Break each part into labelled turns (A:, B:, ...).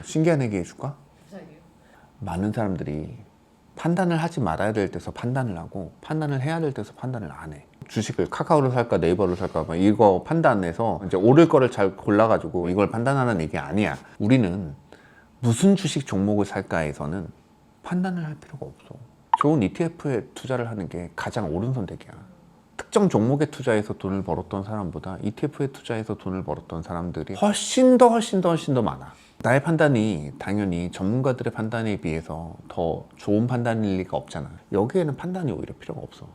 A: 신기한 얘기 해줄까?
B: 부탁이요.
A: 많은 사람들이 판단을 하지 말아야 될 때서 판단을 하고 판단을 해야 될 때서 판단을 안 해. 주식을 카카오를 살까 네이버를 살까 막 이거 판단해서 이제 오를 거를 잘 골라가지고 이걸 판단하는 얘기 아니야. 우리는 무슨 주식 종목을 살까에서는 판단을 할 필요가 없어. 좋은 ETF에 투자를 하는 게 가장 옳은 선택이야. 특정 종목에 투자해서 돈을 벌었던 사람보다 ETF에 투자해서 돈을 벌었던 사람들이 훨씬 더 많아. 나의 판단이 당연히 전문가들의 판단에 비해서 더 좋은 판단일 리가 없잖아. 여기에는 판단이 오히려 필요가 없어.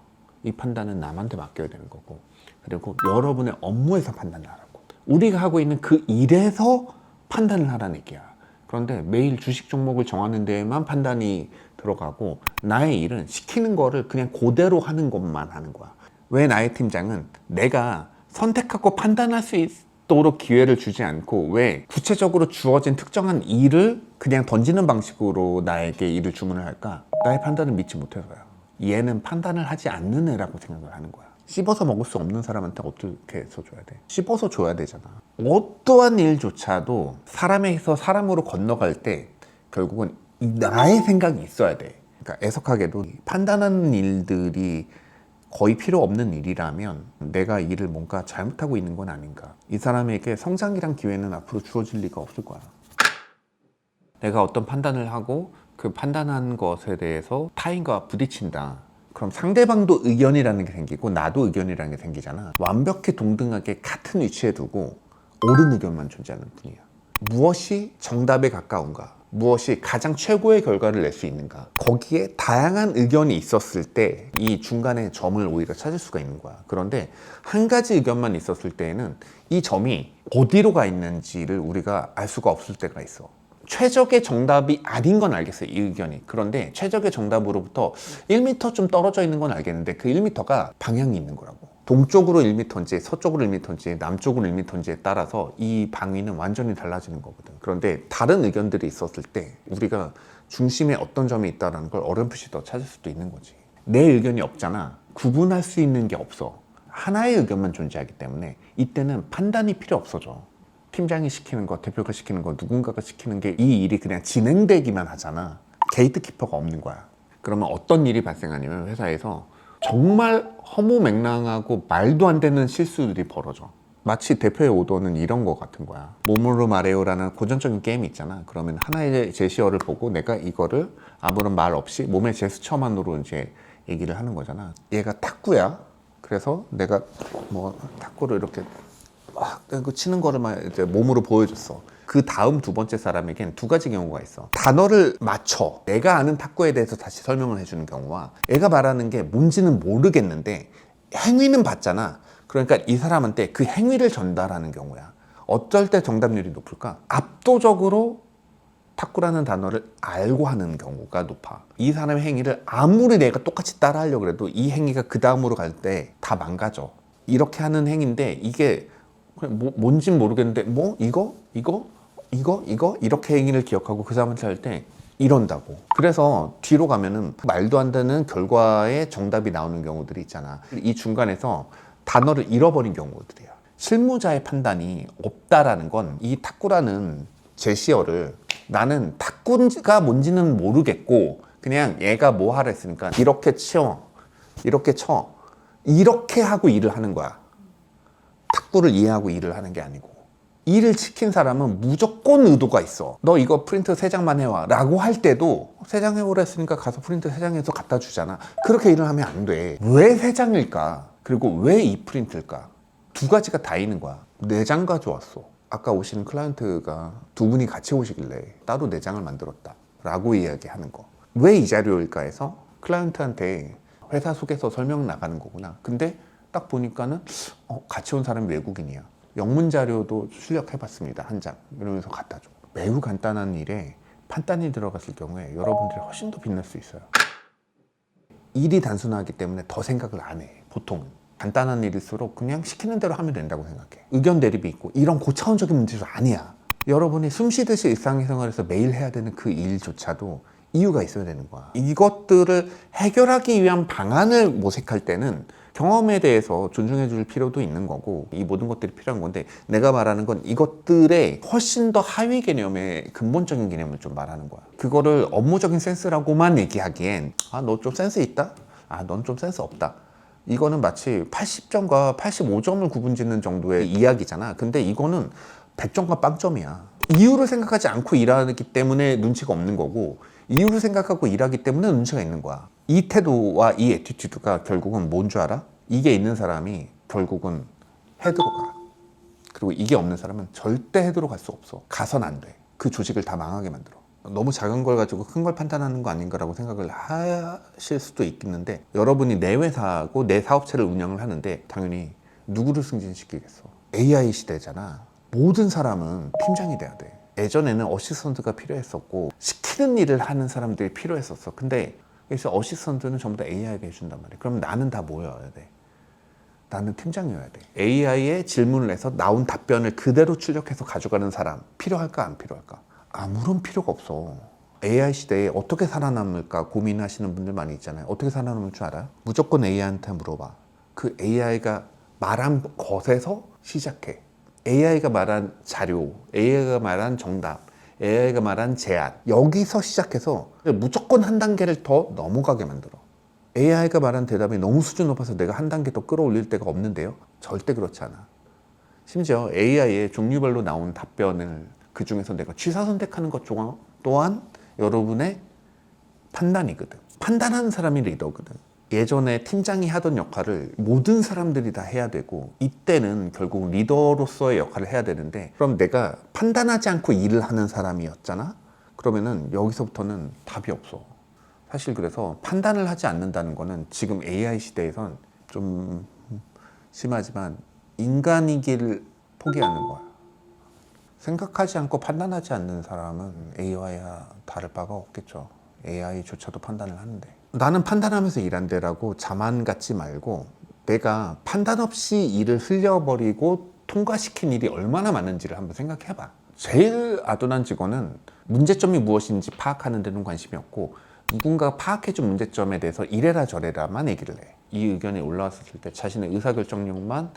A: 이 판단은 남한테 맡겨야 되는 거고, 그리고 여러분의 업무에서 판단을 하라고. 우리가 하고 있는 그 일에서 판단을 하라는 얘기야. 그런데 매일 주식 종목을 정하는 데에만 판단이 들어가고, 나의 일은 시키는 거를 그냥 그대로 하는 것만 하는 거야. 왜 나의 팀장은 내가 선택하고 판단할 수 있도록 기회를 주지 않고 왜 구체적으로 주어진 특정한 일을 그냥 던지는 방식으로 나에게 일을 주문을 할까? 나의 판단을 믿지 못해서야. 얘는 판단을 하지 않는 애라고 생각을 하는 거야. 씹어서 먹을 수 없는 사람한테 어떻게 해서 줘야 돼? 씹어서 줘야 되잖아. 어떠한 일조차도 사람에서 사람으로 건너갈 때 결국은 나의 생각이 있어야 돼. 그러니까 애석하게도 판단하는 일들이 거의 필요 없는 일이라면 내가 일을 뭔가 잘못하고 있는 건 아닌가. 이 사람에게 성장이란 기회는 앞으로 주어질 리가 없을 거야. 내가 어떤 판단을 하고 그 판단한 것에 대해서 타인과 부딪힌다. 그럼 상대방도 의견이라는 게 생기고 나도 의견이라는 게 생기잖아. 완벽히 동등하게 같은 위치에 두고 옳은 의견만 존재하는 분이야. 무엇이 정답에 가까운가? 무엇이 가장 최고의 결과를 낼 수 있는가? 거기에 다양한 의견이 있었을 때 이 중간에 점을 오히려 찾을 수가 있는 거야. 그런데 한 가지 의견만 있었을 때에는 이 점이 어디로 가 있는지를 우리가 알 수가 없을 때가 있어. 최적의 정답이 아닌 건 알겠어요, 이 의견이. 그런데 최적의 정답으로부터 1m 좀 떨어져 있는 건 알겠는데 그 1m가 방향이 있는 거라고. 동쪽으로 1m인지 서쪽으로 1m인지 남쪽으로 1m인지에 따라서 이 방위는 완전히 달라지는 거거든. 그런데 다른 의견들이 있었을 때 우리가 중심에 어떤 점이 있다는 걸 어렴풋이 더 찾을 수도 있는 거지. 내 의견이 없잖아. 구분할 수 있는 게 없어. 하나의 의견만 존재하기 때문에 이때는 판단이 필요 없어져. 팀장이 시키는 거, 대표가 시키는 거, 누군가가 시키는 게 이 일이 그냥 진행되기만 하잖아. 게이트키퍼가 없는 거야. 그러면 어떤 일이 발생하냐면 회사에서 정말 허무맹랑하고 말도 안 되는 실수들이 벌어져. 마치 대표의 오더는 이런 거 같은 거야. 몸으로 말해요라는 고전적인 게임이 있잖아. 그러면 하나의 제시어를 보고 내가 이거를 아무런 말 없이 몸의 제스처만으로 이제 얘기를 하는 거잖아. 얘가 탁구야. 그래서 내가 뭐 탁구를 이렇게 막 치는 거를 막 이제 몸으로 보여줬어. 그 다음 두 번째 사람에겐 두 가지 경우가 있어. 단어를 맞춰 내가 아는 탁구에 대해서 다시 설명을 해주는 경우와 애가 말하는 게 뭔지는 모르겠는데 행위는 봤잖아. 그러니까 이 사람한테 그 행위를 전달하는 경우야. 어쩔 때 정답률이 높을까? 압도적으로 탁구라는 단어를 알고 하는 경우가 높아. 이 사람의 행위를 아무리 내가 똑같이 따라 하려고 해도 이 행위가 그 다음으로 갈 때 다 망가져. 이렇게 하는 행위인데 이게 뭔진 모르겠는데 뭐 이거 이렇게 행위를 기억하고 그 사람한테 할 때 이런다고. 그래서 뒤로 가면은 말도 안 되는 결과의 정답이 나오는 경우들이 있잖아. 이 중간에서 단어를 잃어버린 경우들이야. 실무자의 판단이 없다라는 건 이 탁구라는 제시어를 나는 탁구가 뭔지는 모르겠고 그냥 얘가 뭐 하라 했으니까 이렇게 쳐 이렇게 하고 일을 하는 거야. 탁구를 이해하고 일을 하는 게 아니고. 일을 시킨 사람은 무조건 의도가 있어. 너 이거 프린트 3장만 해와 라고 할 때도 3장 해오라 했으니까 가서 프린트 3장 해서 갖다 주잖아. 그렇게 일을 하면 안 돼. 왜 3장일까? 그리고 왜 이 프린트일까? 두 가지가 다 있는 거야. 4장 가져왔어. 아까 오시는 클라이언트가 두 분이 같이 오시길래 따로 4장을 만들었다 라고 이야기하는 거. 왜 이 자료일까 해서 클라이언트한테 회사 속에서 설명 나가는 거구나. 근데 딱 보니까는 같이 온 사람이 외국인이야. 영문 자료도 출력해봤습니다. 1장. 이러면서 갖다 줘. 매우 간단한 일에 판단이 들어갔을 경우에 여러분들이 훨씬 더 빛날 수 있어요. 일이 단순하기 때문에 더 생각을 안 해. 보통은. 간단한 일일수록 그냥 시키는 대로 하면 된다고 생각해. 의견 대립이 있고 이런 고차원적인 문제도 아니야. 여러분이 숨쉬듯이 일상생활에서 매일 해야 되는 그 일조차도 이유가 있어야 되는 거야. 이것들을 해결하기 위한 방안을 모색할 때는 경험에 대해서 존중해 줄 필요도 있는 거고 이 모든 것들이 필요한 건데 내가 말하는 건 이것들의 훨씬 더 하위 개념의 근본적인 개념을 좀 말하는 거야. 그거를 업무적인 센스라고만 얘기하기엔 아, 너 좀 센스 있다? 아, 넌 좀 센스 없다. 이거는 마치 80점과 85점을 구분짓는 정도의 이야기잖아. 근데 이거는 100점과 빵점이야. 이유를 생각하지 않고 일하기 때문에 눈치가 없는 거고 이유를 생각하고 일하기 때문에 눈치가 있는 거야. 이 태도와 이 애티튜드가 결국은 뭔 줄 알아? 이게 있는 사람이 결국은 헤드로 가. 그리고 이게 없는 사람은 절대 헤드로 갈 수 없어. 가선 안 돼. 그 조직을 다 망하게 만들어. 너무 작은 걸 가지고 큰 걸 판단하는 거 아닌가라고 생각을 하실 수도 있겠는데 여러분이 내 회사고 내 사업체를 운영을 하는데 당연히 누구를 승진시키겠어? AI 시대잖아. 모든 사람은 팀장이 돼야 돼. 예전에는 어시스턴트가 필요했었고 시키는 일을 하는 사람들이 필요했었어. 근데 그래서 어시스턴트는 전부 다 AI가 해준단 말이야. 그럼 나는 다 뭐여야 돼? 나는 팀장이어야 돼. AI에 질문을 해서 나온 답변을 그대로 출력해서 가져가는 사람 필요할까 안 필요할까? 아무런 필요가 없어. AI 시대에 어떻게 살아남을까 고민하시는 분들 많이 있잖아요. 어떻게 살아남을 줄 알아요? 무조건 AI한테 물어봐. 그 AI가 말한 것에서 시작해. AI가 말한 자료, AI가 말한 정답, AI가 말한 제안 여기서 시작해서 무조건 한 단계를 더 넘어가게 만들어. AI가 말한 대답이 너무 수준 높아서 내가 한 단계 더 끌어올릴 데가 없는데요? 절대 그렇지 않아. 심지어 AI의 종류별로 나온 답변을 그 중에서 내가 취사 선택하는 것 또한 여러분의 판단이거든. 판단하는 사람이 리더거든. 예전에 팀장이 하던 역할을 모든 사람들이 다 해야 되고 이때는 결국 리더로서의 역할을 해야 되는데 그럼 내가 판단하지 않고 일을 하는 사람이었잖아? 그러면은 여기서부터는 답이 없어. 사실 그래서 판단을 하지 않는다는 거는 지금 AI 시대에선 좀 심하지만 인간이기를 포기하는 거야. 생각하지 않고 판단하지 않는 사람은 AI와 다를 바가 없겠죠. AI조차도 판단을 하는데. 나는 판단하면서 일한대라고 자만 갖지 말고 내가 판단 없이 일을 흘려버리고 통과시킨 일이 얼마나 많은지를 한번 생각해봐. 제일 아둔한 직원은 문제점이 무엇인지 파악하는 데는 관심이 없고 누군가 파악해준 문제점에 대해서 이래라 저래라만 얘기를 해. 이 의견이 올라왔을 때 자신의 의사결정력만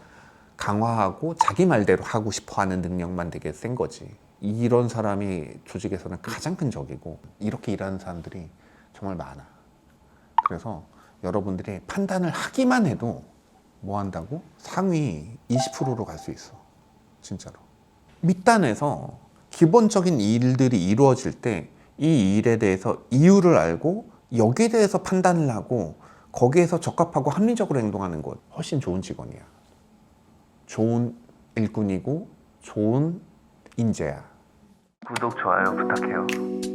A: 강화하고 자기 말대로 하고 싶어하는 능력만 되게 센 거지. 이런 사람이 조직에서는 가장 큰 적이고 이렇게 일하는 사람들이 정말 많아. 그래서 여러분들이 판단을 하기만 해도 뭐 한다고? 상위 20%로 갈 수 있어. 진짜로. 밑단에서 기본적인 일들이 이루어질 때 이 일에 대해서 이유를 알고 여기에 대해서 판단을 하고 거기에서 적합하고 합리적으로 행동하는 것 훨씬 좋은 직원이야. 좋은 일꾼이고 좋은 인재야. 구독, 좋아요 부탁해요.